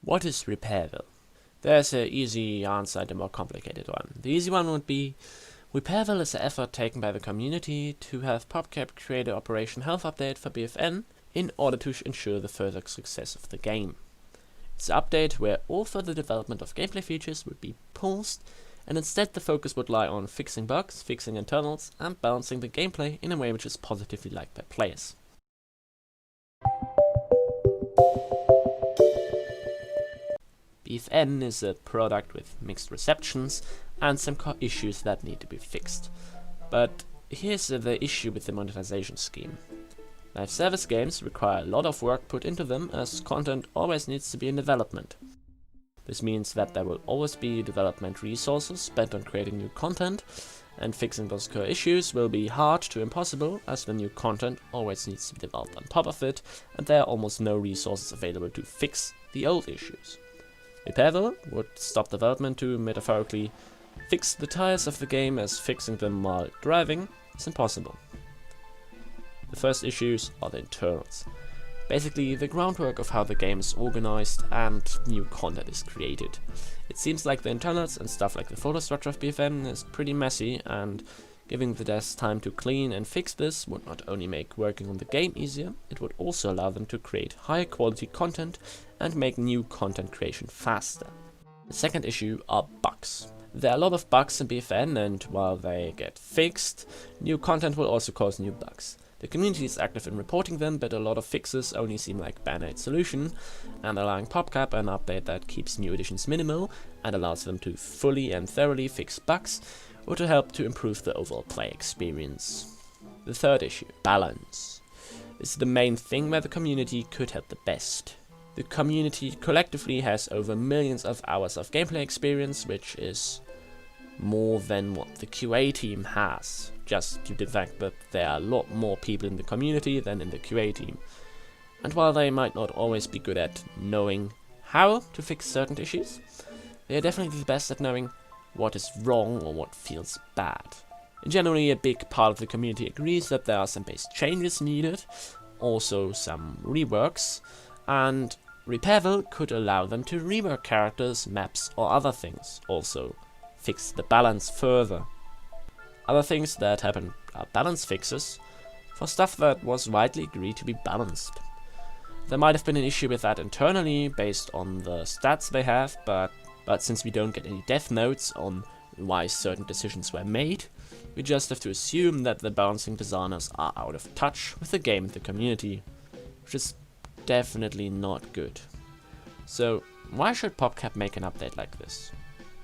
What is Repairville? There's an easy answer and a more complicated one. The easy one would be, Repairville is an effort taken by the community to have PopCap create an Operation Health update for BFN in order to ensure the further success of the game. It's an update where all further development of gameplay features would be paused, and instead the focus would lie on fixing bugs, fixing internals, and balancing the gameplay in a way which is positively liked by players. BFN is a product with mixed receptions and some core issues that need to be fixed. But here's the issue with the monetization scheme. Live service games require a lot of work put into them, as content always needs to be in development. This means that there will always be development resources spent on creating new content, and fixing those core issues will be hard to impossible, as the new content always needs to be developed on top of it, and there are almost no resources available to fix the old issues. Repairville would stop development to, metaphorically, fix the tires of the game, as fixing them while driving is impossible. The first issues are the internals. Basically, the groundwork of how the game is organized and new content is created. It seems like the internals and stuff like the photo structure of BFN is pretty messy, and giving the devs time to clean and fix this would not only make working on the game easier, it would also allow them to create higher quality content and make new content creation faster. The second issue are bugs. There are a lot of bugs in BFN, and while they get fixed, new content will also cause new bugs. The community is active in reporting them, but a lot of fixes only seem like band-aid solution, and allowing PopCap an update that keeps new additions minimal and allows them to fully and thoroughly fix bugs would help to improve the overall play experience. The third issue, balance, is the main thing where the community could help the best. The community collectively has over millions of hours of gameplay experience, which is more than what the QA team has, just due to the fact that there are a lot more people in the community than in the QA team. And while they might not always be good at knowing how to fix certain issues, they are definitely the best at knowing what is wrong or what feels bad. Generally, a big part of the community agrees that there are some base changes needed, also some reworks, and Repairville could allow them to rework characters, maps, or other things, also fix the balance further. Other things that happen are balance fixes for stuff that was widely agreed to be balanced. There might have been an issue with that internally based on the stats they have, but since we don't get any dev notes on why certain decisions were made, we just have to assume that the balancing designers are out of touch with the game and the community, which is definitely not good. So why should PopCap make an update like this?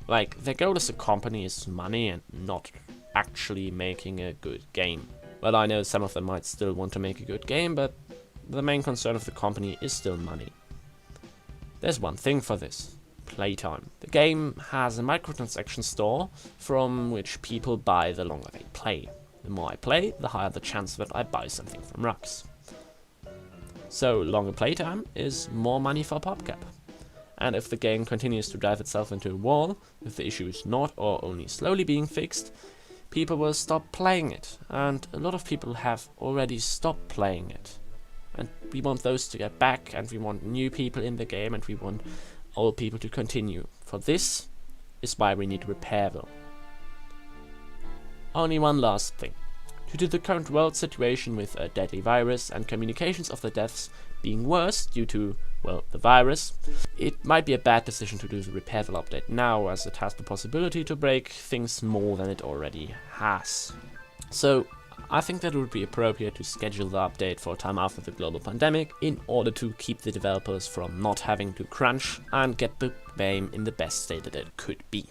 Like, their goal as a company is money and not actually making a good game. Well, I know some of them might still want to make a good game, but the main concern of the company is still money. There's one thing for this: playtime. The game has a microtransaction store from which people buy the longer they play. The more I play, the higher the chance that I buy something from Rux. So longer playtime is more money for PopCap. And if the game continues to drive itself into a wall, if the issue is not or only slowly being fixed, people will stop playing it, and a lot of people have already stopped playing it. And we want those to get back, and we want new people in the game, and we want old people to continue. For this is why we need Repairville. Only one last thing. Due to the current world situation with a deadly virus and communications of the deaths being worse due to, well, the virus, it might be a bad decision to do the Repairville update now, as it has the possibility to break things more than it already has. So I think that it would be appropriate to schedule the update for a time after the global pandemic in order to keep the developers from not having to crunch and get the game in the best state that it could be.